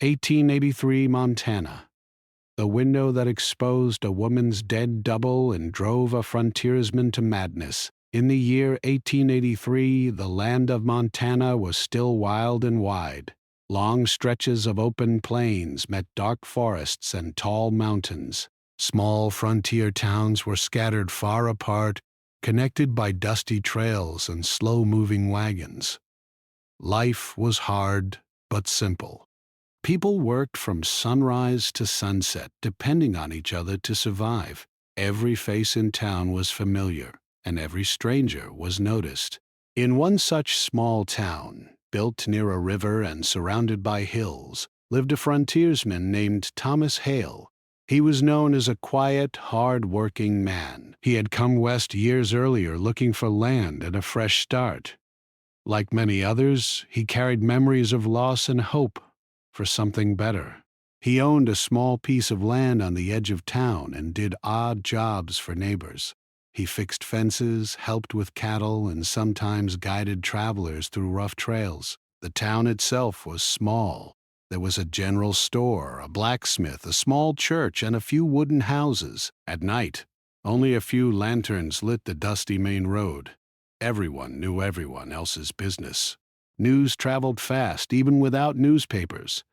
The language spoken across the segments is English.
1883 Montana. The window that exposed a woman's dead double and drove a frontiersman to madness. In the year 1883, the land of Montana was still wild and wide. Long stretches of open plains met dark forests and tall mountains. Small frontier towns were scattered far apart, connected by dusty trails and slow-moving wagons. Life was hard but simple. People worked from sunrise to sunset, depending on each other to survive. Every face in town was familiar, and every stranger was noticed. In one such small town, built near a river and surrounded by hills, lived a frontiersman named Thomas Hale. He was known as a quiet, hard-working man. He had come west years earlier looking for land and a fresh start. Like many others, he carried memories of loss and hope for something better. He owned a small piece of land on the edge of town and did odd jobs for neighbors. He fixed fences, helped with cattle, and sometimes guided travelers through rough trails. The town itself was small. There was a general store, a blacksmith, a small church, and a few wooden houses. At night, only a few lanterns lit the dusty main road. Everyone knew everyone else's business. News traveled fast, even without newspapers.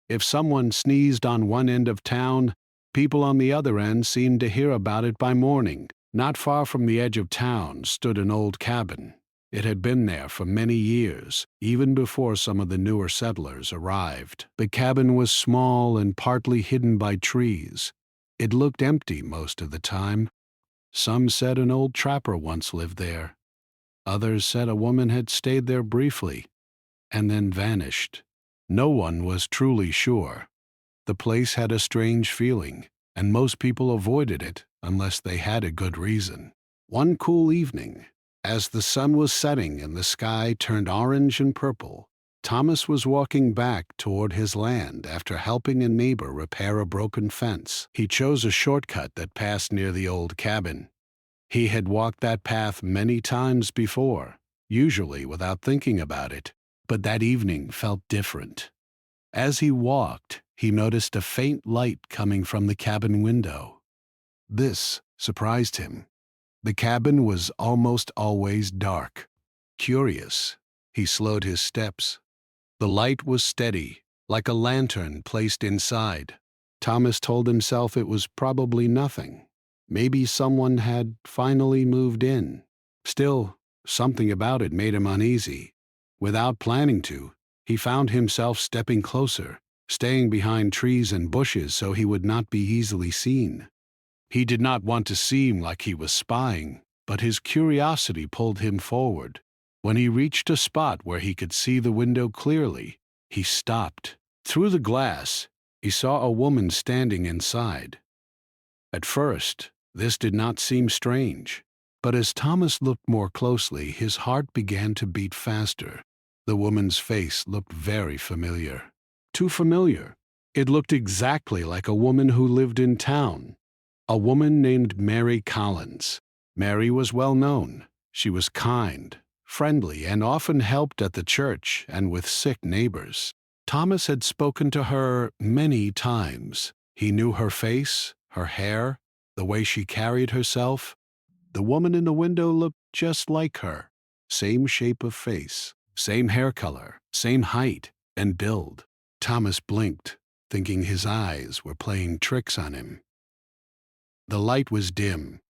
If someone sneezed on one end of town, people on the other end seemed to hear about it by morning. Not far from the edge of town stood an old cabin. It had been there for many years, even before some of the newer settlers arrived. The cabin was small and partly hidden by trees. It looked empty most of the time. Some said an old trapper once lived there. Others said a woman had stayed there briefly and then vanished. No one was truly sure. The place had a strange feeling, and most people avoided it unless they had a good reason. One cool evening, as the sun was setting and the sky turned orange and purple, Thomas was walking back toward his land after helping a neighbor repair a broken fence. He chose a shortcut that passed near the old cabin. He had walked that path many times before, usually without thinking about it, but that evening felt different. As he walked, he noticed a faint light coming from the cabin window. This surprised him. The cabin was almost always dark. Curious, he slowed his steps. The light was steady, like a lantern placed inside. Thomas told himself it was probably nothing. Maybe someone had finally moved in. Still, something about it made him uneasy. Without planning to, he found himself stepping closer, staying behind trees and bushes so he would not be easily seen. He did not want to seem like he was spying, but his curiosity pulled him forward. When he reached a spot where he could see the window clearly, he stopped. Through the glass, he saw a woman standing inside. At first, this did not seem strange, but as Thomas looked more closely, his heart began to beat faster. The woman's face looked very familiar. Too familiar. It looked exactly like a woman who lived in town. A woman named Mary Collins. Mary was well known. She was kind, friendly, and often helped at the church and with sick neighbors. Thomas had spoken to her many times. He knew her face, her hair, the way she carried herself. The woman in the window looked just like her. Same shape of face, same hair color, same height and build. Thomas blinked, thinking his eyes were playing tricks on him. The light was dim.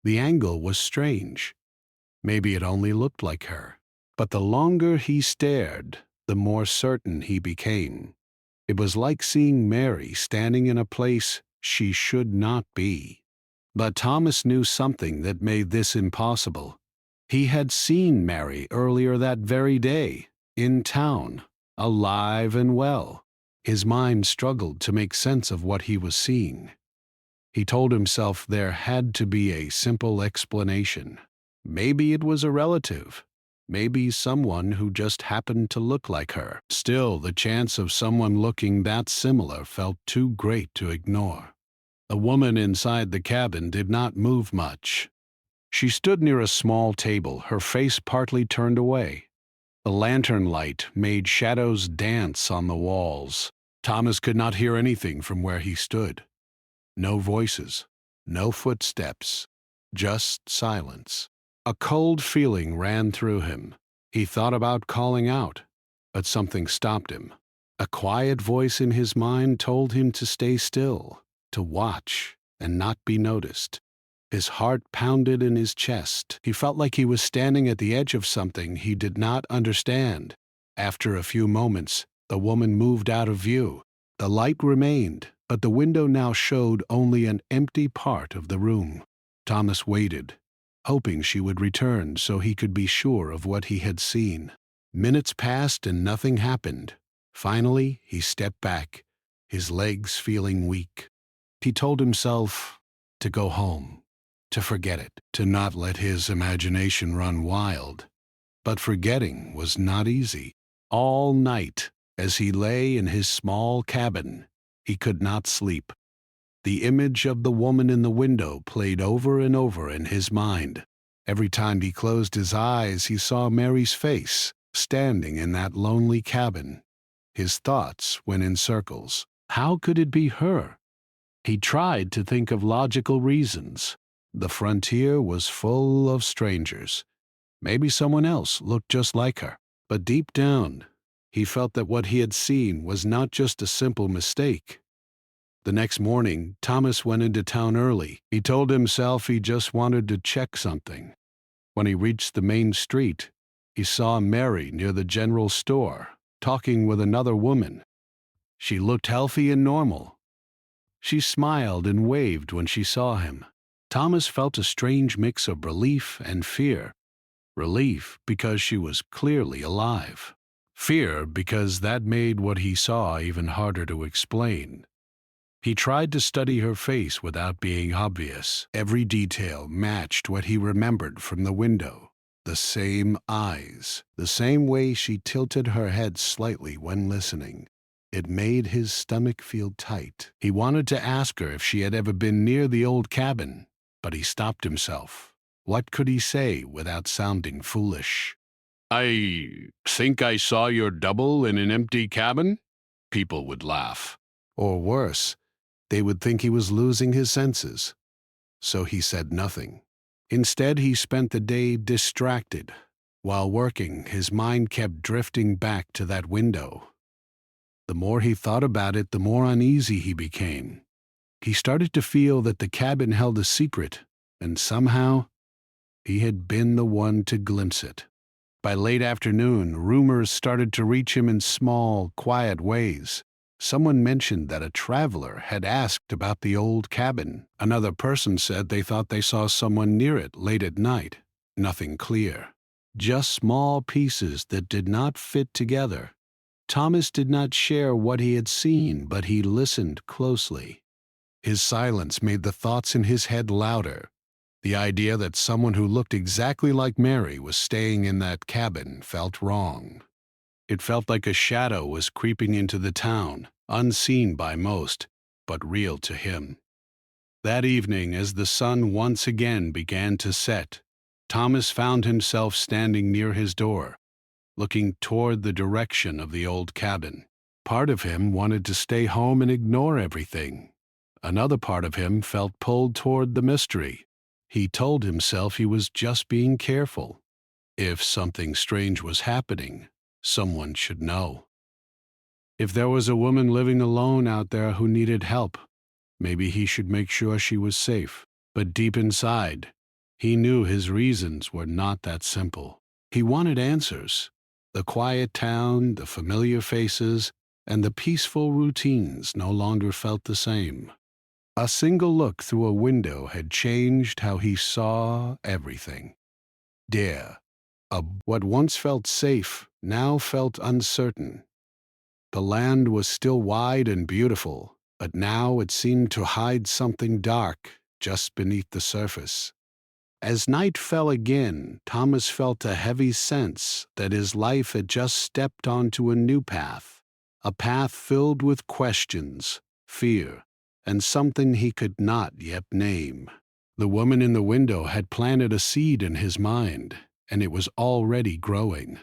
The angle was strange. Maybe it only looked like her. But the longer he stared, the more certain he became. It was like seeing Mary standing in a place she should not be. But Thomas knew something that made this impossible. He had seen Mary earlier that very day, in town, alive and well. His mind struggled to make sense of what he was seeing. He told himself there had to be a simple explanation. Maybe it was a relative. Maybe someone who just happened to look like her. Still, the chance of someone looking that similar felt too great to ignore. The woman inside the cabin did not move much. She stood near a small table, her face partly turned away. The lantern light made shadows dance on the walls. Thomas could not hear anything from where he stood. No voices, no footsteps, just silence. A cold feeling ran through him. He thought about calling out, but something stopped him. A quiet voice in his mind told him to stay still, to watch, and not be noticed. His heart pounded in his chest. He felt like he was standing at the edge of something he did not understand. After a few moments, the woman moved out of view. The light remained, but the window now showed only an empty part of the room. Thomas waited, hoping she would return so he could be sure of what he had seen. Minutes passed and nothing happened. Finally, he stepped back, his legs feeling weak. He told himself to go home, to forget it, to not let his imagination run wild. But forgetting was not easy. All night, as he lay in his small cabin, he could not sleep. The image of the woman in the window played over and over in his mind. Every time he closed his eyes, he saw Mary's face, standing in that lonely cabin. His thoughts went in circles. How could it be her? He tried to think of logical reasons. The frontier was full of strangers. Maybe someone else looked just like her. But deep down, he felt that what he had seen was not just a simple mistake. The next morning, Thomas went into town early. He told himself he just wanted to check something. When he reached the main street, he saw Mary near the general store, talking with another woman. She looked healthy and normal. She smiled and waved when she saw him. Thomas felt a strange mix of relief and fear. Relief because she was clearly alive. Fear because that made what he saw even harder to explain. He tried to study her face without being obvious. Every detail matched what he remembered from the window. The same eyes, the same way she tilted her head slightly when listening. It made his stomach feel tight. He wanted to ask her if she had ever been near the old cabin, but he stopped himself. What could he say without sounding foolish? "I think I saw your double in an empty cabin?" People would laugh. Or worse, they would think he was losing his senses. So he said nothing. Instead, he spent the day distracted. While working, his mind kept drifting back to that window. The more he thought about it, the more uneasy he became. He started to feel that the cabin held a secret, and somehow, he had been the one to glimpse it. By late afternoon, rumors started to reach him in small, quiet ways. Someone mentioned that a traveler had asked about the old cabin. Another person said they thought they saw someone near it late at night. Nothing clear. Just small pieces that did not fit together. Thomas did not share what he had seen, but he listened closely. His silence made the thoughts in his head louder. The idea that someone who looked exactly like Mary was staying in that cabin felt wrong. It felt like a shadow was creeping into the town, unseen by most, but real to him. That evening, as the sun once again began to set, Thomas found himself standing near his door, looking toward the direction of the old cabin. Part of him wanted to stay home and ignore everything. Another part of him felt pulled toward the mystery. He told himself he was just being careful. If something strange was happening, someone should know. If there was a woman living alone out there who needed help, maybe he should make sure she was safe. But deep inside, he knew his reasons were not that simple. He wanted answers. The quiet town, the familiar faces, and the peaceful routines no longer felt the same. A single look through a window had changed how he saw everything. What once felt safe now felt uncertain. The land was still wide and beautiful, but now it seemed to hide something dark just beneath the surface. As night fell again, Thomas felt a heavy sense that his life had just stepped onto a new path, a path filled with questions, fear, and something he could not yet name. The woman in the window had planted a seed in his mind, and it was already growing.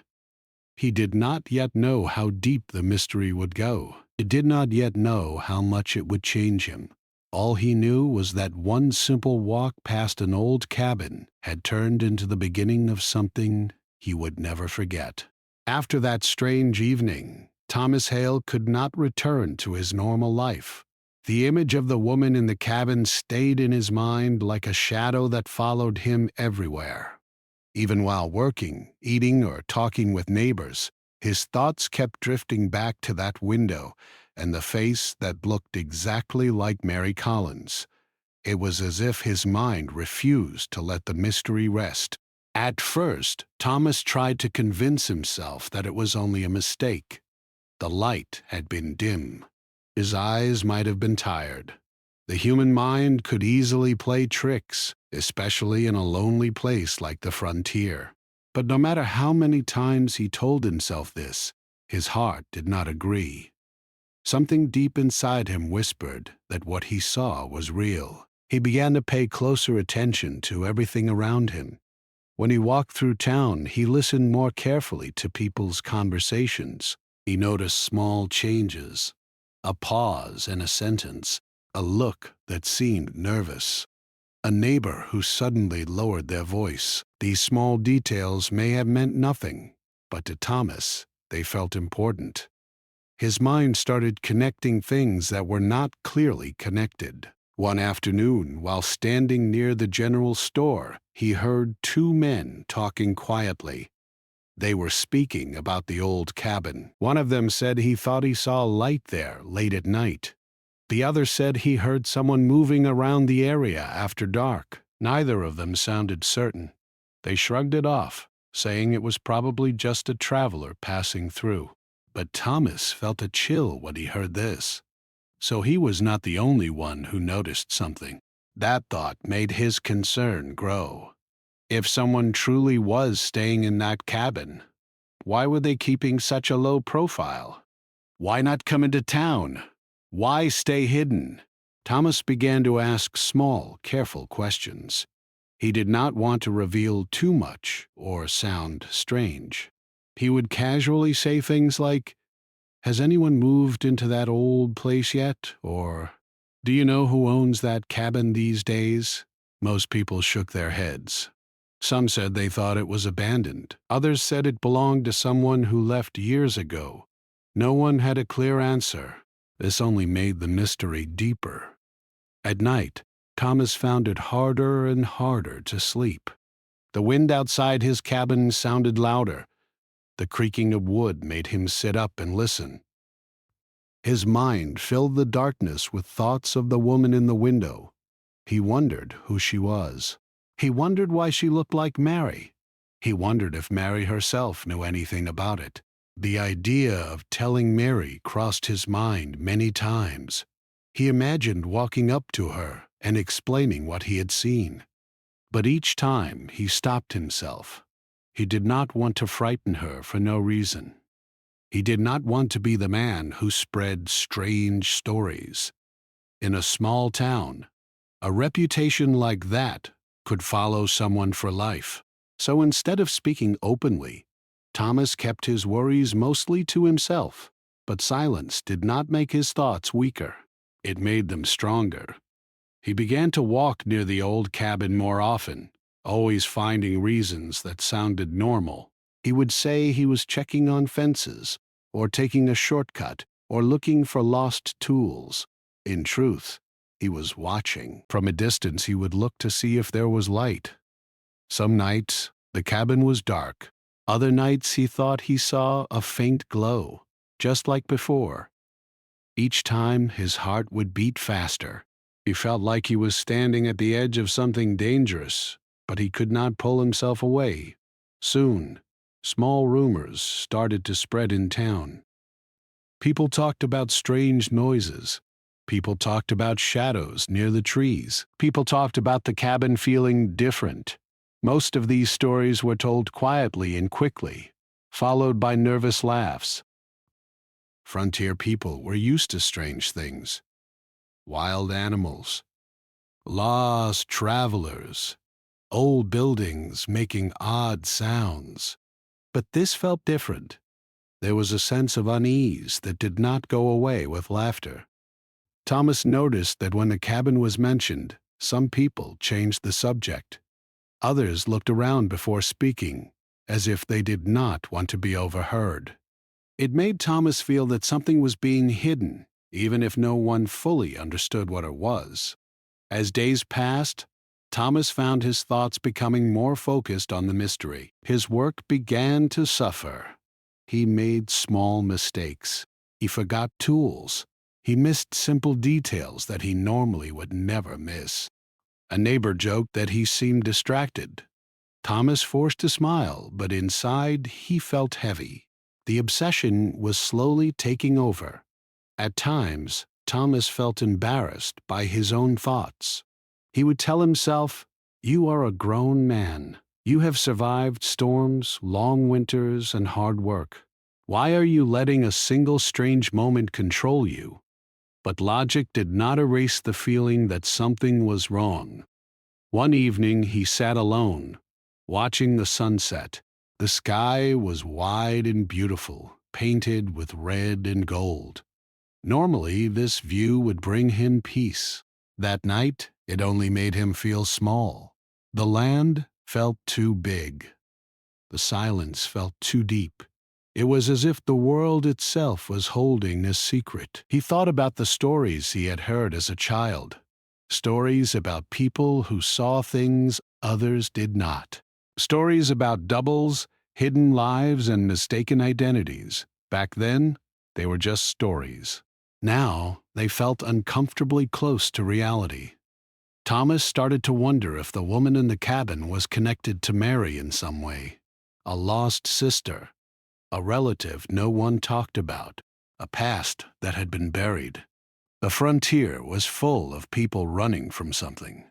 He did not yet know how deep the mystery would go. He did not yet know how much it would change him. All he knew was that one simple walk past an old cabin had turned into the beginning of something he would never forget. After that strange evening, Thomas Hale could not return to his normal life. The image of the woman in the cabin stayed in his mind like a shadow that followed him everywhere. Even while working, eating, or talking with neighbors, his thoughts kept drifting back to that window and the face that looked exactly like Mary Collins. It was as if his mind refused to let the mystery rest. At first, Thomas tried to convince himself that it was only a mistake. The light had been dim. His eyes might have been tired. The human mind could easily play tricks, especially in a lonely place like the frontier. But no matter how many times he told himself this, his heart did not agree. Something deep inside him whispered that what he saw was real. He began to pay closer attention to everything around him. When he walked through town, he listened more carefully to people's conversations. He noticed small changes, a pause in a sentence, a look that seemed nervous, a neighbor who suddenly lowered their voice. These small details may have meant nothing, but to Thomas, they felt important. His mind started connecting things that were not clearly connected. One afternoon, while standing near the general store, he heard two men talking quietly. They were speaking about the old cabin. One of them said he thought he saw a light there late at night. The other said he heard someone moving around the area after dark. Neither of them sounded certain. They shrugged it off, saying it was probably just a traveler passing through. But Thomas felt a chill when he heard this. So he was not the only one who noticed something. That thought made his concern grow. If someone truly was staying in that cabin, why were they keeping such a low profile? Why not come into town? Why stay hidden? Thomas began to ask small, careful questions. He did not want to reveal too much or sound strange. He would casually say things like, "Has anyone moved into that old place yet?" Or, "Do you know who owns that cabin these days?" Most people shook their heads. Some said they thought it was abandoned. Others said it belonged to someone who left years ago. No one had a clear answer. This only made the mystery deeper. At night, Thomas found it harder and harder to sleep. The wind outside his cabin sounded louder. The creaking of wood made him sit up and listen. His mind filled the darkness with thoughts of the woman in the window. He wondered who she was. He wondered why she looked like Mary. He wondered if Mary herself knew anything about it. The idea of telling Mary crossed his mind many times. He imagined walking up to her and explaining what he had seen. But each time he stopped himself. He did not want to frighten her for no reason. He did not want to be the man who spread strange stories. In a small town, a reputation like that could follow someone for life. So instead of speaking openly, Thomas kept his worries mostly to himself. But silence did not make his thoughts weaker. It made them stronger. He began to walk near the old cabin more often, always finding reasons that sounded normal. He would say he was checking on fences, or taking a shortcut, or looking for lost tools. In truth, he was watching. From a distance he would look to see if there was light. Some nights, the cabin was dark. Other nights he thought he saw a faint glow, just like before. Each time his heart would beat faster. He felt like he was standing at the edge of something dangerous, but he could not pull himself away. Soon, small rumors started to spread in town. People talked about strange noises. People talked about shadows near the trees. People talked about the cabin feeling different. Most of these stories were told quietly and quickly, followed by nervous laughs. Frontier people were used to strange things. Wild animals, lost travelers, old buildings making odd sounds. But this felt different. There was a sense of unease that did not go away with laughter. Thomas noticed that when the cabin was mentioned, some people changed the subject. Others looked around before speaking, as if they did not want to be overheard. It made Thomas feel that something was being hidden, even if no one fully understood what it was. As days passed, Thomas found his thoughts becoming more focused on the mystery. His work began to suffer. He made small mistakes. He forgot tools. He missed simple details that he normally would never miss. A neighbor joked that he seemed distracted. Thomas forced a smile, but inside he felt heavy. The obsession was slowly taking over. At times, Thomas felt embarrassed by his own thoughts. He would tell himself, "You are a grown man. You have survived storms, long winters, and hard work. Why are you letting a single strange moment control you?" But logic did not erase the feeling that something was wrong. One evening he sat alone, watching the sunset. The sky was wide and beautiful, painted with red and gold. Normally, this view would bring him peace. That night, it only made him feel small. The land felt too big. The silence felt too deep. It was as if the world itself was holding a secret. He thought about the stories he had heard as a child. Stories about people who saw things others did not. Stories about doubles, hidden lives, and mistaken identities. Back then, they were just stories. Now, they felt uncomfortably close to reality. Thomas started to wonder if the woman in the cabin was connected to Mary in some way. A lost sister. A relative no one talked about. A past that had been buried. The frontier was full of people running from something.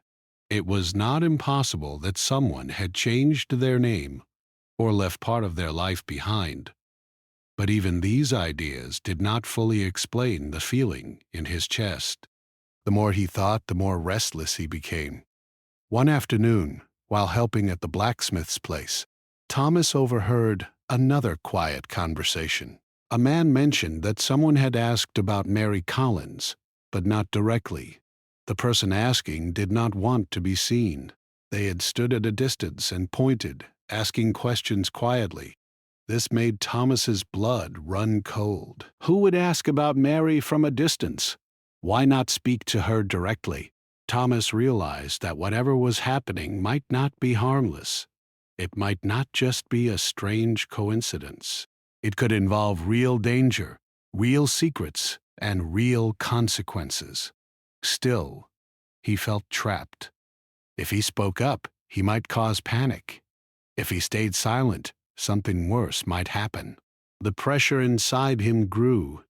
It was not impossible that someone had changed their name or left part of their life behind. But even these ideas did not fully explain the feeling in his chest. The more he thought, the more restless he became. One afternoon, while helping at the blacksmith's place, Thomas overheard another quiet conversation. A man mentioned that someone had asked about Mary Collins, but not directly. The person asking did not want to be seen. They had stood at a distance and pointed, asking questions quietly. This made Thomas's blood run cold. Who would ask about Mary from a distance? Why not speak to her directly? Thomas realized that whatever was happening might not be harmless. It might not just be a strange coincidence. It could involve real danger, real secrets, and real consequences. Still, he felt trapped. If he spoke up, he might cause panic. If he stayed silent, something worse might happen. The pressure inside him grew.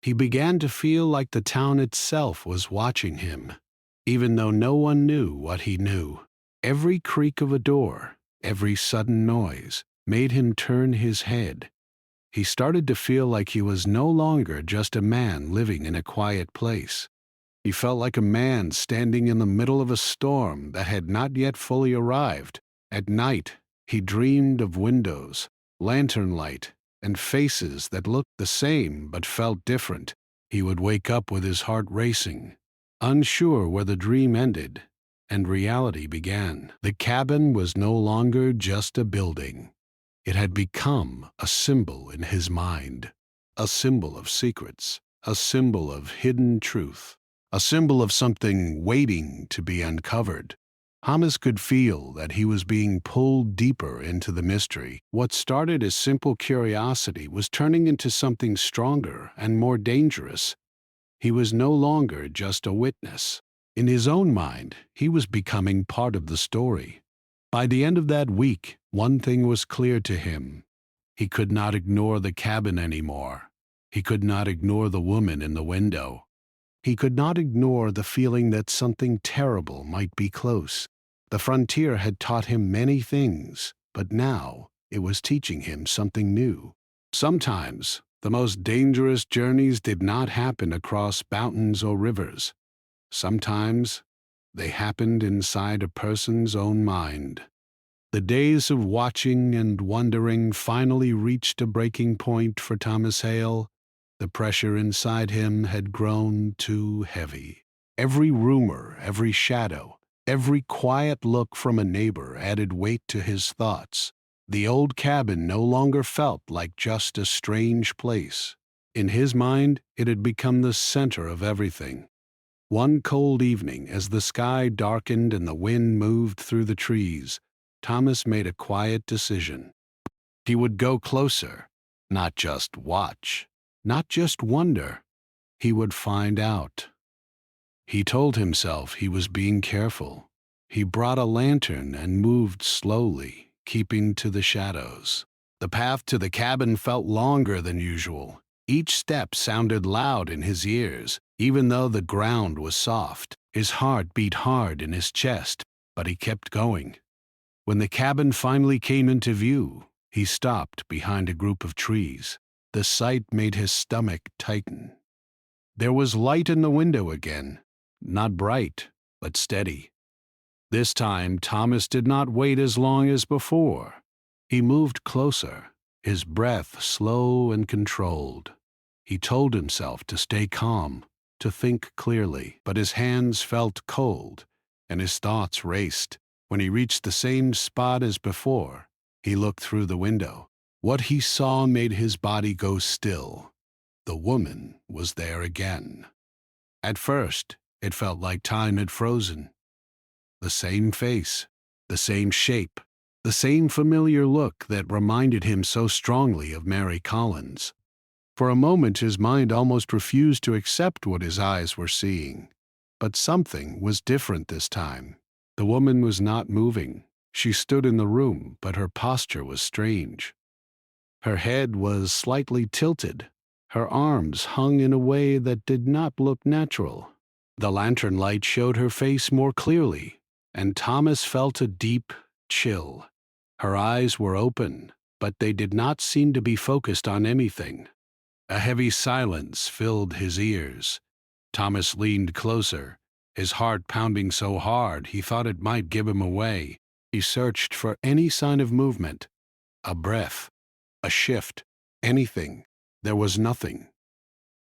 He began to feel like the town itself was watching him, even though no one knew what he knew. Every creak of a door, every sudden noise, made him turn his head. He started to feel like he was no longer just a man living in a quiet place. He felt like a man standing in the middle of a storm that had not yet fully arrived. At night, he dreamed of windows, lantern light, and faces that looked the same but felt different. He would wake up with his heart racing, unsure where the dream ended and reality began. The cabin was no longer just a building. It had become a symbol in his mind, a symbol of secrets, a symbol of hidden truth, a symbol of something waiting to be uncovered. Thomas could feel that he was being pulled deeper into the mystery. What started as simple curiosity was turning into something stronger and more dangerous. He was no longer just a witness. In his own mind, he was becoming part of the story. By the end of that week, one thing was clear to him. He could not ignore the cabin anymore. He could not ignore the woman in the window. He could not ignore the feeling that something terrible might be close. The frontier had taught him many things, but now it was teaching him something new. Sometimes, the most dangerous journeys did not happen across mountains or rivers. Sometimes, they happened inside a person's own mind. The days of watching and wondering finally reached a breaking point for Thomas Hale. The pressure inside him had grown too heavy. Every rumor, every shadow, every quiet look from a neighbor added weight to his thoughts. The old cabin no longer felt like just a strange place. In his mind, it had become the center of everything. One cold evening, as the sky darkened and the wind moved through the trees, Thomas made a quiet decision. He would go closer, not just watch, not just wonder. He would find out. He told himself he was being careful. He brought a lantern and moved slowly, keeping to the shadows. The path to the cabin felt longer than usual. Each step sounded loud in his ears, even though the ground was soft. His heart beat hard in his chest, but he kept going. When the cabin finally came into view, he stopped behind a group of trees. The sight made his stomach tighten. There was light in the window again, not bright, but steady. This time, Thomas did not wait as long as before. He moved closer, his breath slow and controlled. He told himself to stay calm, to think clearly, but his hands felt cold, and his thoughts raced. When he reached the same spot as before, he looked through the window. What he saw made his body go still. The woman was there again. At first, it felt like time had frozen. The same face, the same shape, the same familiar look that reminded him so strongly of Mary Collins. For a moment his mind almost refused to accept what his eyes were seeing. But something was different this time. The woman was not moving. She stood in the room, but her posture was strange. Her head was slightly tilted. Her arms hung in a way that did not look natural. The lantern light showed her face more clearly, and Thomas felt a deep chill. Her eyes were open, but they did not seem to be focused on anything. A heavy silence filled his ears. Thomas leaned closer, his heart pounding so hard he thought it might give him away. He searched for any sign of movement, a breath, a shift, anything. There was nothing.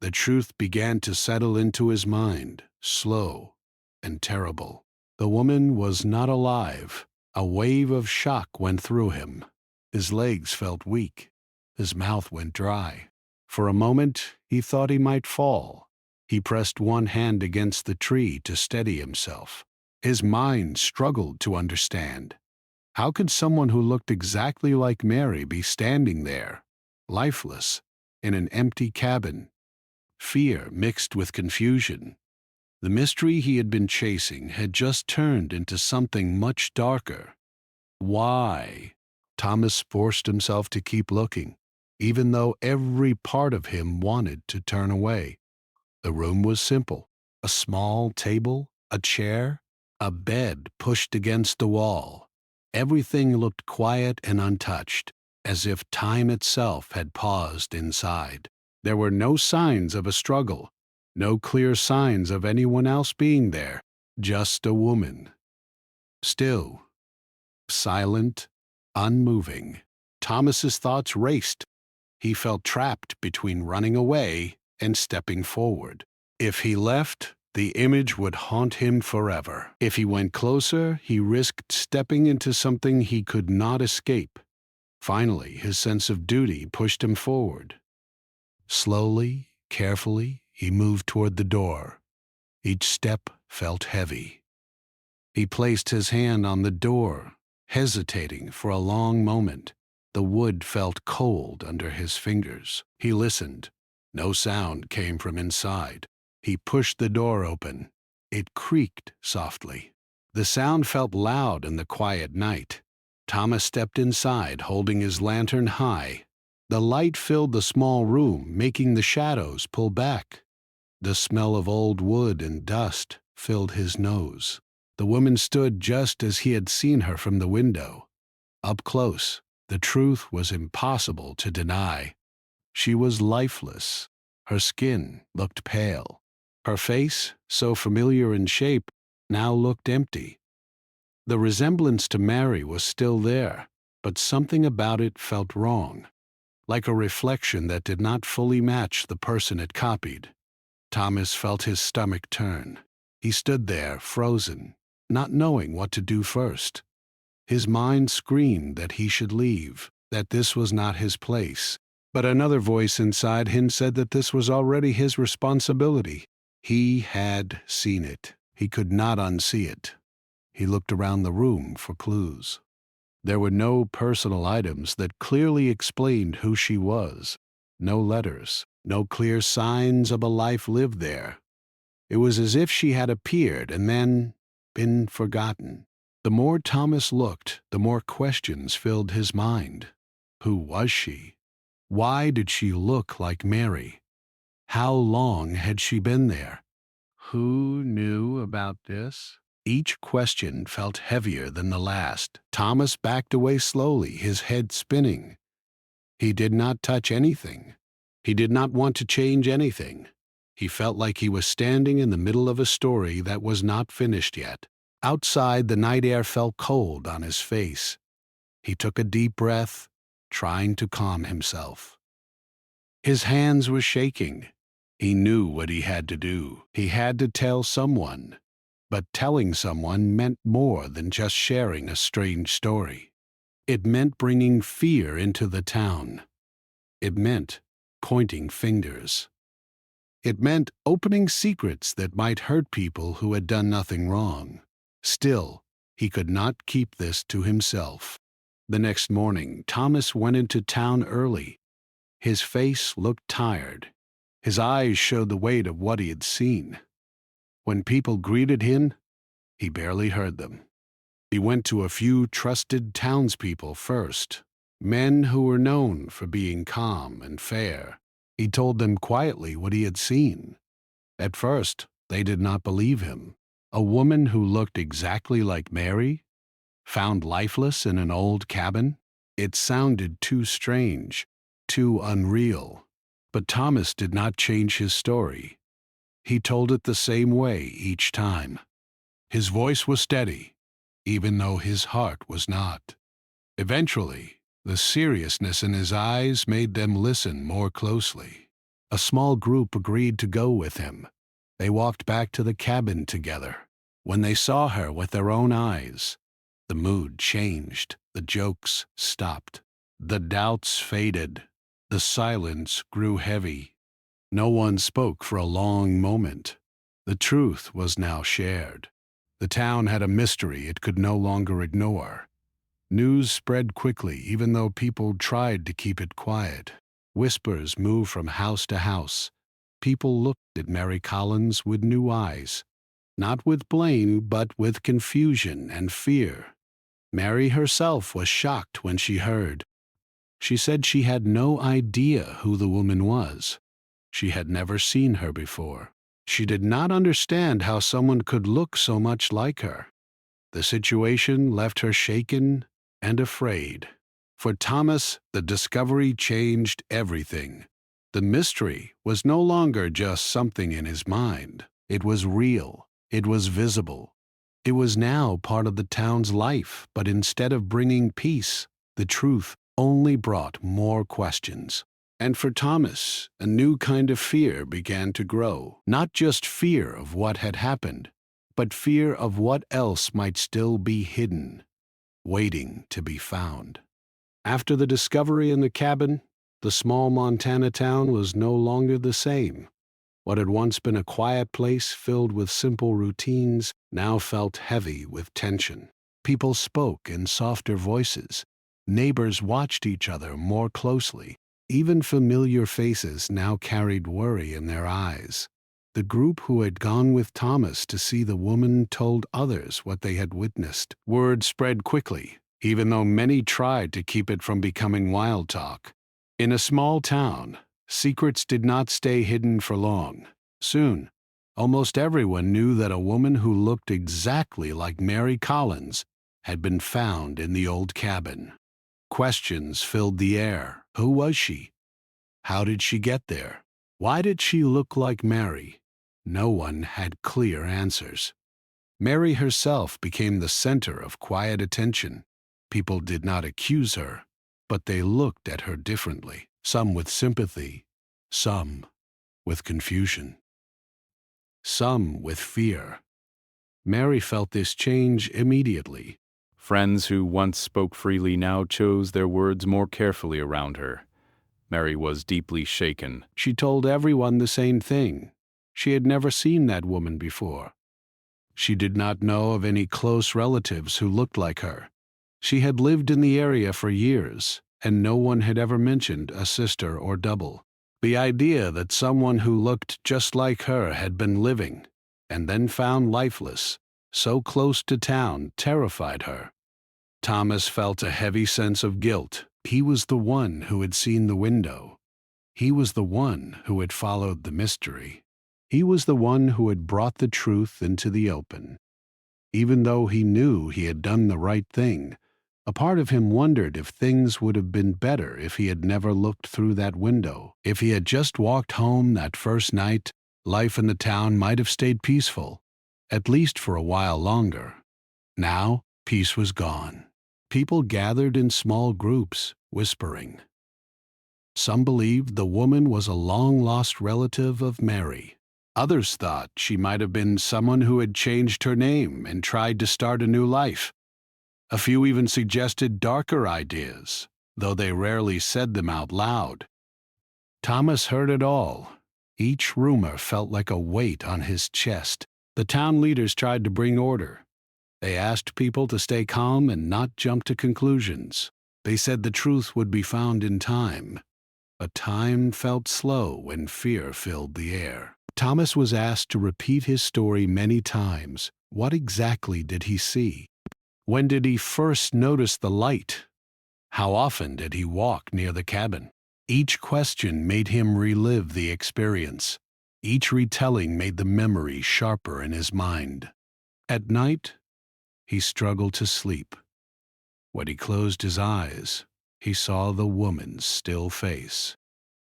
The truth began to settle into his mind, slow and terrible. The woman was not alive. A wave of shock went through him. His legs felt weak. His mouth went dry. For a moment, he thought he might fall. He pressed one hand against the tree to steady himself. His mind struggled to understand. How could someone who looked exactly like Mary be standing there, lifeless, in an empty cabin? Fear mixed with confusion. The mystery he had been chasing had just turned into something much darker. Why? Thomas forced himself to keep looking, even though every part of him wanted to turn away. The room was simple. A small table, a chair, a bed pushed against the wall. Everything looked quiet and untouched, as if time itself had paused inside. There were no signs of a struggle, no clear signs of anyone else being there, just a woman. Still, silent, unmoving. Thomas's thoughts raced. He felt trapped between running away and stepping forward. If he left, the image would haunt him forever. If he went closer, he risked stepping into something he could not escape. Finally, his sense of duty pushed him forward. Slowly, carefully, he moved toward the door. Each step felt heavy. He placed his hand on the door, hesitating for a long moment. The wood felt cold under his fingers. He listened. No sound came from inside. He pushed the door open. It creaked softly. The sound felt loud in the quiet night. Thomas stepped inside, holding his lantern high. The light filled the small room, making the shadows pull back. The smell of old wood and dust filled his nose. The woman stood just as he had seen her from the window. Up close, the truth was impossible to deny. She was lifeless. Her skin looked pale. Her face, so familiar in shape, now looked empty. The resemblance to Mary was still there, but something about it felt wrong, like a reflection that did not fully match the person it copied. Thomas felt his stomach turn. He stood there, frozen, not knowing what to do first. His mind screamed that he should leave, that this was not his place. But another voice inside him said that this was already his responsibility. He had seen it. He could not unsee it. He looked around the room for clues. There were no personal items that clearly explained who she was. No letters, no clear signs of a life lived there. It was as if she had appeared and then been forgotten. The more Thomas looked, the more questions filled his mind. Who was she? Why did she look like Mary? How long had she been there? Who knew about this? Each question felt heavier than the last. Thomas backed away slowly, his head spinning. He did not touch anything. He did not want to change anything. He felt like he was standing in the middle of a story that was not finished yet. Outside, the night air felt cold on his face. He took a deep breath, trying to calm himself. His hands were shaking. He knew what he had to do. He had to tell someone. But telling someone meant more than just sharing a strange story. It meant bringing fear into the town. It meant pointing fingers. It meant opening secrets that might hurt people who had done nothing wrong. Still, he could not keep this to himself. The next morning, Thomas went into town early. His face looked tired. His eyes showed the weight of what he had seen. When people greeted him, he barely heard them. He went to a few trusted townspeople first, men who were known for being calm and fair. He told them quietly what he had seen. At first, they did not believe him. A woman who looked exactly like Mary, found lifeless in an old cabin? It sounded too strange, too unreal. But Thomas did not change his story. He told it the same way each time. His voice was steady, even though his heart was not. Eventually, the seriousness in his eyes made them listen more closely. A small group agreed to go with him. They walked back to the cabin together. When they saw her with their own eyes, the mood changed, the jokes stopped, the doubts faded, the silence grew heavy. No one spoke for a long moment. The truth was now shared. The town had a mystery it could no longer ignore. News spread quickly, even though people tried to keep it quiet. Whispers moved from house to house. People looked at Mary Collins with new eyes, not with blame, but with confusion and fear. Mary herself was shocked when she heard. She said she had no idea who the woman was. She had never seen her before. She did not understand how someone could look so much like her. The situation left her shaken and afraid. For Thomas, the discovery changed everything. The mystery was no longer just something in his mind. It was real. It was visible. It was now part of the town's life, but instead of bringing peace, the truth only brought more questions. And for Thomas, a new kind of fear began to grow. Not just fear of what had happened, but fear of what else might still be hidden, waiting to be found. After the discovery in the cabin, the small Montana town was no longer the same. What had once been a quiet place filled with simple routines now felt heavy with tension. People spoke in softer voices. Neighbors watched each other more closely. Even familiar faces now carried worry in their eyes. The group who had gone with Thomas to see the woman told others what they had witnessed. Word spread quickly, even though many tried to keep it from becoming wild talk. In a small town, secrets did not stay hidden for long. Soon, almost everyone knew that a woman who looked exactly like Mary Collins had been found in the old cabin. Questions filled the air. Who was she? How did she get there? Why did she look like Mary? No one had clear answers. Mary herself became the center of quiet attention. People did not accuse her, but they looked at her differently, some with sympathy, some with confusion, some with fear. Mary felt this change immediately. Friends who once spoke freely now chose their words more carefully around her. Mary was deeply shaken. She told everyone the same thing. She had never seen that woman before. She did not know of any close relatives who looked like her. She had lived in the area for years, and no one had ever mentioned a sister or double. The idea that someone who looked just like her had been living, and then found lifeless, so close to town, terrified her. Thomas felt a heavy sense of guilt. He was the one who had seen the window. He was the one who had followed the mystery. He was the one who had brought the truth into the open. Even though he knew he had done the right thing, a part of him wondered if things would have been better if he had never looked through that window. If he had just walked home that first night, life in the town might have stayed peaceful, at least for a while longer. Now, peace was gone. People gathered in small groups, whispering. Some believed the woman was a long-lost relative of Mary. Others thought she might have been someone who had changed her name and tried to start a new life. A few even suggested darker ideas, though they rarely said them out loud. Thomas heard it all. Each rumor felt like a weight on his chest. The town leaders tried to bring order. They asked people to stay calm and not jump to conclusions. They said the truth would be found in time. But time felt slow when fear filled the air. Thomas was asked to repeat his story many times. What exactly did he see? When did he first notice the light? How often did he walk near the cabin? Each question made him relive the experience. Each retelling made the memory sharper in his mind. At night, he struggled to sleep. When he closed his eyes, he saw the woman's still face.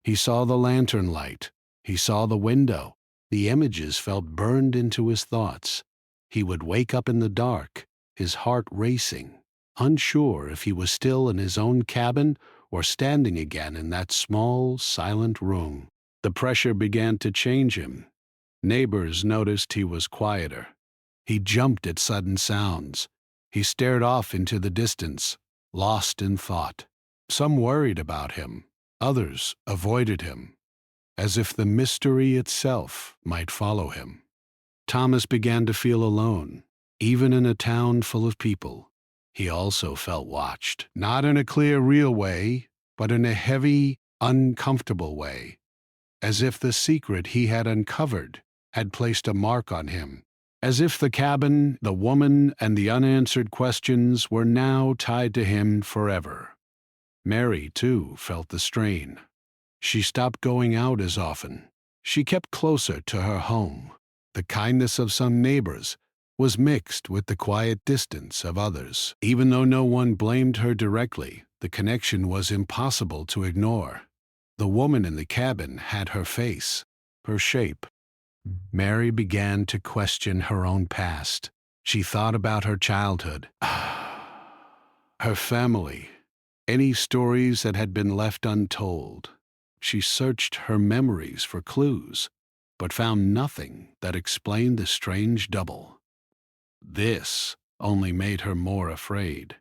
He saw the lantern light. He saw the window. The images felt burned into his thoughts. He would wake up in the dark, his heart racing, unsure if he was still in his own cabin or standing again in that small, silent room. The pressure began to change him. Neighbors noticed he was quieter. He jumped at sudden sounds. He stared off into the distance, lost in thought. Some worried about him. Others avoided him, as if the mystery itself might follow him. Thomas began to feel alone. Even in a town full of people, he also felt watched. Not in a clear, real way, but in a heavy, uncomfortable way. As if the secret he had uncovered had placed a mark on him. As if the cabin, the woman, and the unanswered questions were now tied to him forever. Mary, too, felt the strain. She stopped going out as often. She kept closer to her home. The kindness of some neighbors was mixed with the quiet distance of others. Even though no one blamed her directly, the connection was impossible to ignore. The woman in the cabin had her face, her shape. Mary began to question her own past. She thought about her childhood, her family, any stories that had been left untold. She searched her memories for clues, but found nothing that explained the strange double. This only made her more afraid.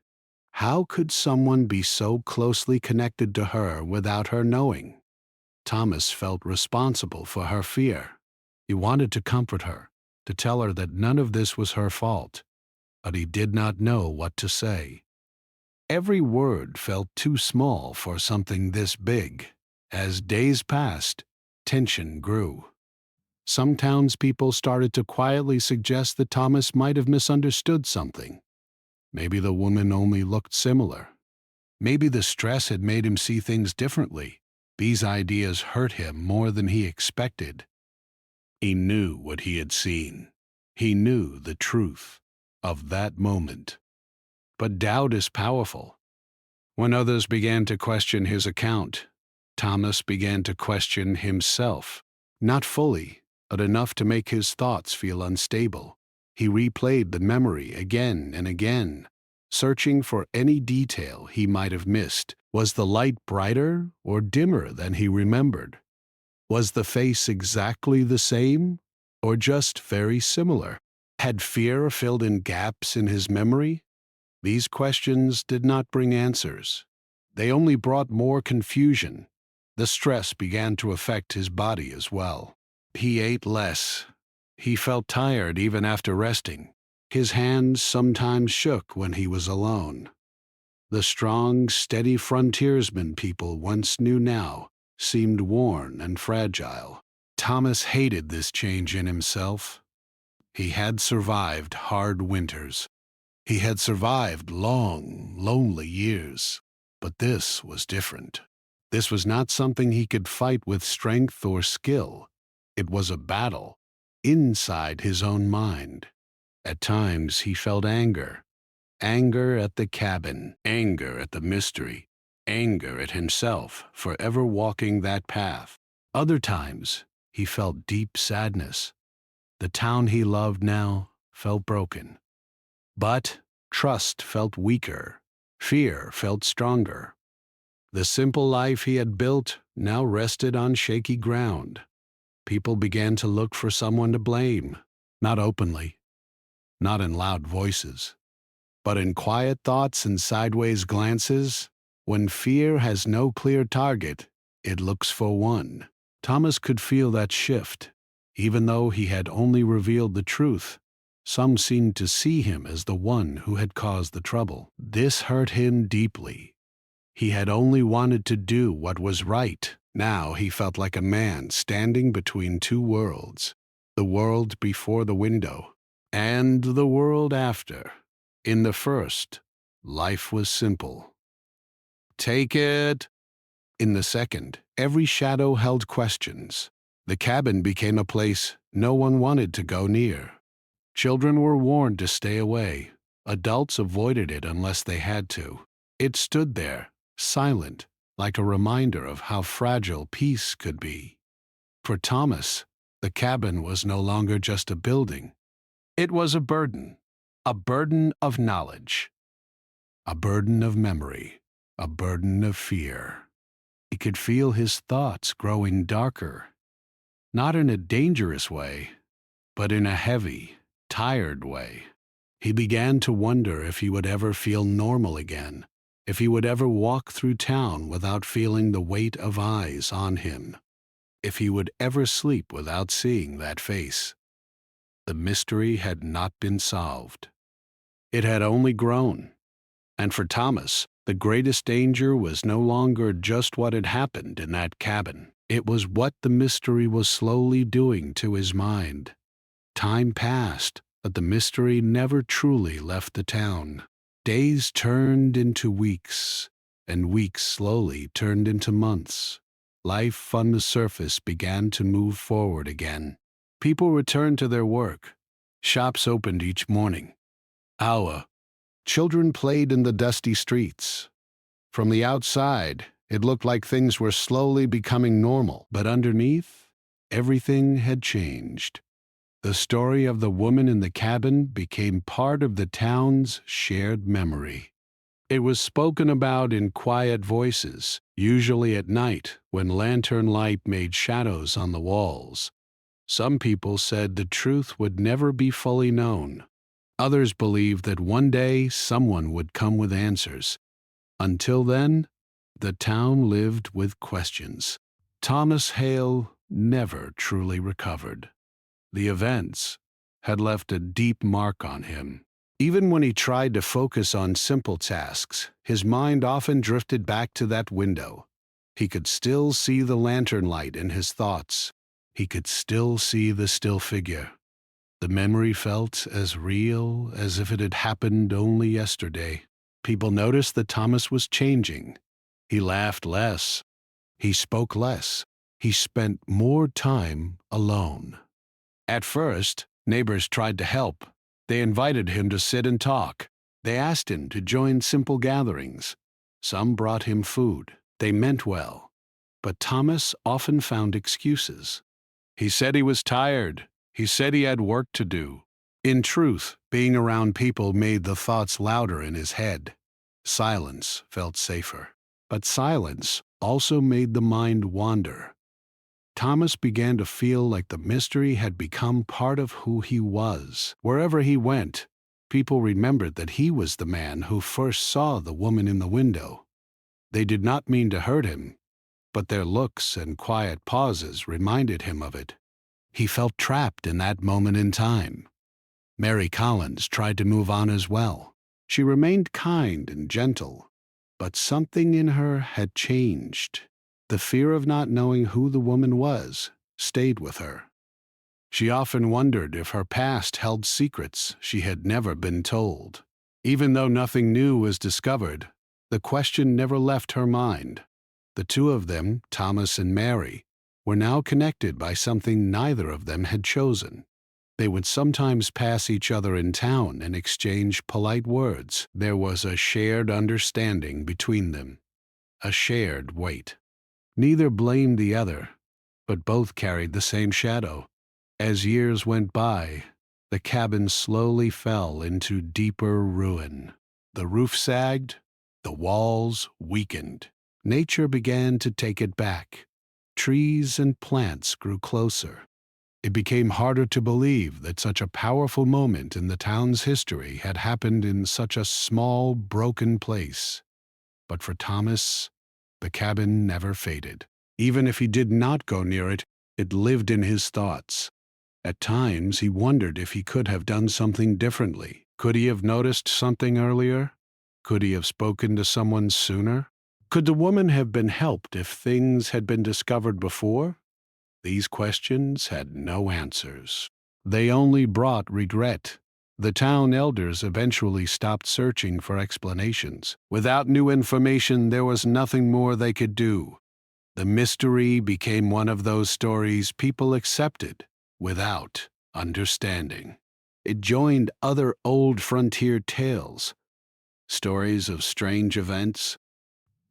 How could someone be so closely connected to her without her knowing? Thomas felt responsible for her fear. He wanted to comfort her, to tell her that none of this was her fault, but he did not know what to say. Every word felt too small for something this big. As days passed, tension grew. Some townspeople started to quietly suggest that Thomas might have misunderstood something. Maybe the woman only looked similar. Maybe the stress had made him see things differently. These ideas hurt him more than he expected. He knew what he had seen. He knew the truth of that moment. But doubt is powerful. When others began to question his account, Thomas began to question himself. Not fully, but enough to make his thoughts feel unstable. He replayed the memory again and again, searching for any detail he might have missed. Was the light brighter or dimmer than he remembered? Was the face exactly the same, or just very similar? Had fear filled in gaps in his memory? These questions did not bring answers. They only brought more confusion. The stress began to affect his body as well. He ate less. He felt tired even after resting. His hands sometimes shook when he was alone. The strong, steady frontiersman people once knew now seemed worn and fragile. Thomas hated this change in himself. He had survived hard winters. He had survived long, lonely years. But this was different. This was not something he could fight with strength or skill. It was a battle inside his own mind. At times he felt anger. Anger at the cabin, anger at the mystery, anger at himself for ever walking that path. Other times he felt deep sadness. The town he loved now felt broken. But trust felt weaker. Fear felt stronger. The simple life he had built now rested on shaky ground. People began to look for someone to blame, not openly, not in loud voices, but in quiet thoughts and sideways glances. When fear has no clear target, it looks for one. Thomas could feel that shift. Even though he had only revealed the truth, some seemed to see him as the one who had caused the trouble. This hurt him deeply. He had only wanted to do what was right. Now he felt like a man standing between two worlds, the world before the window and the world after. In the first, life was simple. Take it. In the second, every shadow held questions. The cabin became a place no one wanted to go near. Children were warned to stay away. Adults avoided it unless they had to. It stood there, silent, like a reminder of how fragile peace could be. For Thomas, the cabin was no longer just a building. It was a burden of knowledge, a burden of memory, a burden of fear. He could feel his thoughts growing darker, not in a dangerous way, but in a heavy, tired way. He began to wonder if he would ever feel normal again, if he would ever walk through town without feeling the weight of eyes on him, if he would ever sleep without seeing that face. The mystery had not been solved. It had only grown. And for Thomas, the greatest danger was no longer just what had happened in that cabin. It was what the mystery was slowly doing to his mind. Time passed, but the mystery never truly left the town. Days turned into weeks, and weeks slowly turned into months. Life on the surface began to move forward again. People returned to their work. Shops opened each morning. Children played in the dusty streets. From the outside, it looked like things were slowly becoming normal, but underneath, everything had changed. The story of the woman in the cabin became part of the town's shared memory. It was spoken about in quiet voices, usually at night when lantern light made shadows on the walls. Some people said the truth would never be fully known. Others believed that one day someone would come with answers. Until then, the town lived with questions. Thomas Hale never truly recovered. The events had left a deep mark on him. Even when he tried to focus on simple tasks, his mind often drifted back to that window. He could still see the lantern light in his thoughts. He could still see the still figure. The memory felt as real as if it had happened only yesterday. People noticed that Thomas was changing. He laughed less. He spoke less. He spent more time alone. At first, neighbors tried to help. They invited him to sit and talk. They asked him to join simple gatherings. Some brought him food. They meant well. But Thomas often found excuses. He said he was tired. He said he had work to do. In truth, being around people made the thoughts louder in his head. Silence felt safer. But silence also made the mind wander. Thomas began to feel like the mystery had become part of who he was. Wherever he went, people remembered that he was the man who first saw the woman in the window. They did not mean to hurt him, but their looks and quiet pauses reminded him of it. He felt trapped in that moment in time. Mary Collins tried to move on as well. She remained kind and gentle, but something in her had changed. The fear of not knowing who the woman was stayed with her. She often wondered if her past held secrets she had never been told. Even though nothing new was discovered, the question never left her mind. The two of them, Thomas and Mary, were now connected by something neither of them had chosen. They would sometimes pass each other in town and exchange polite words. There was a shared understanding between them, a shared weight. Neither blamed the other, but both carried the same shadow. As years went by, the cabin slowly fell into deeper ruin. The roof sagged, the walls weakened. Nature began to take it back. Trees and plants grew closer. It became harder to believe that such a powerful moment in the town's history had happened in such a small, broken place. But for Thomas, the cabin never faded. Even if he did not go near it, it lived in his thoughts. At times, he wondered if he could have done something differently. Could he have noticed something earlier? Could he have spoken to someone sooner? Could the woman have been helped if things had been discovered before? These questions had no answers. They only brought regret. The town elders eventually stopped searching for explanations. Without new information, there was nothing more they could do. The mystery became one of those stories people accepted without understanding. It joined other old frontier tales, stories of strange events,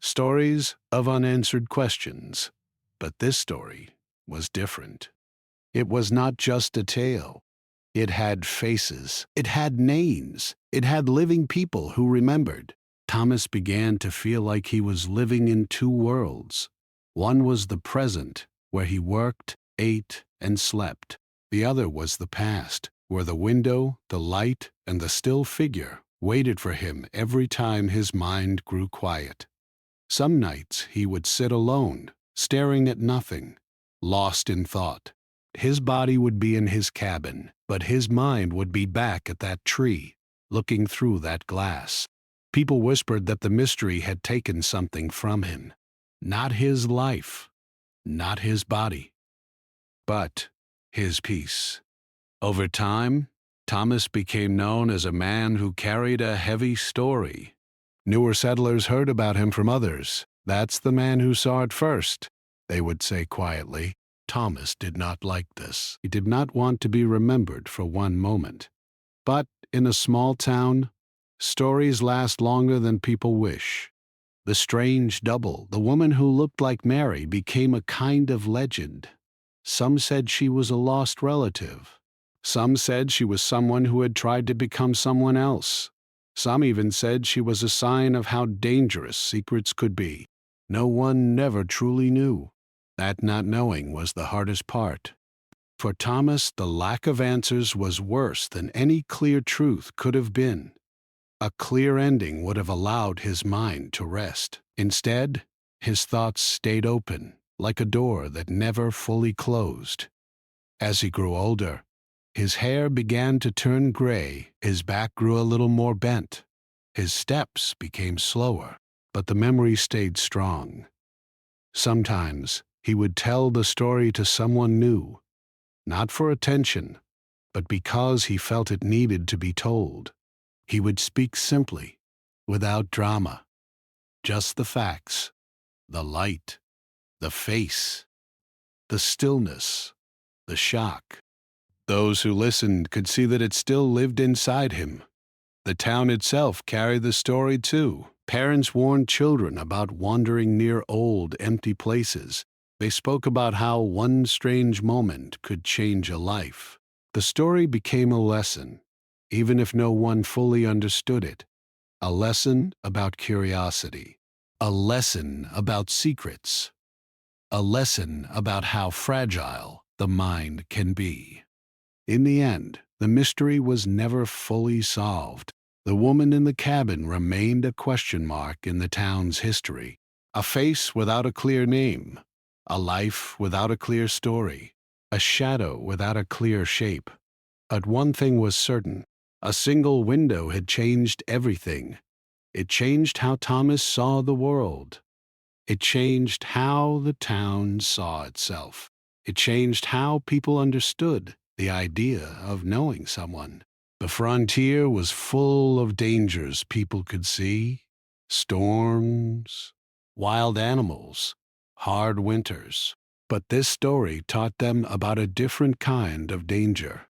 stories of unanswered questions. But this story was different. It was not just a tale. It had faces. It had names. It had living people who remembered. Thomas began to feel like he was living in two worlds. One was the present, where he worked, ate, and slept. The other was the past, where the window, the light, and the still figure waited for him every time his mind grew quiet. Some nights he would sit alone, staring at nothing, lost in thought. His body would be in his cabin, but his mind would be back at that tree, looking through that glass. People whispered that the mystery had taken something from him. Not his life, not his body, but his peace. Over time, Thomas became known as a man who carried a heavy story. Newer settlers heard about him from others. "That's the man who saw it first," they would say quietly. Thomas did not like this. He did not want to be remembered for one moment. But in a small town, stories last longer than people wish. The strange double, the woman who looked like Mary, became a kind of legend. Some said she was a lost relative. Some said she was someone who had tried to become someone else. Some even said she was a sign of how dangerous secrets could be. No one never truly knew. That not knowing was the hardest part. For Thomas, the lack of answers was worse than any clear truth could have been. A clear ending would have allowed his mind to rest. Instead, his thoughts stayed open, like a door that never fully closed. As he grew older, his hair began to turn gray, his back grew a little more bent. His steps became slower, but the memory stayed strong. Sometimes he would tell the story to someone new, not for attention, but because he felt it needed to be told. He would speak simply, without drama, just the facts, the light, the face, the stillness, the shock. Those who listened could see that it still lived inside him. The town itself carried the story too. Parents warned children about wandering near old, empty places. They spoke about how one strange moment could change a life. The story became a lesson, even if no one fully understood it. A lesson about curiosity, a lesson about secrets, a lesson about how fragile the mind can be. In the end, the mystery was never fully solved. The woman in the cabin remained a question mark in the town's history, a face without a clear name, a life without a clear story, a shadow without a clear shape. But one thing was certain: a single window had changed everything. It changed how Thomas saw the world. It changed how the town saw itself. It changed how people understood the idea of knowing someone. The frontier was full of dangers people could see: storms, wild animals, hard winters. But this story taught them about a different kind of danger.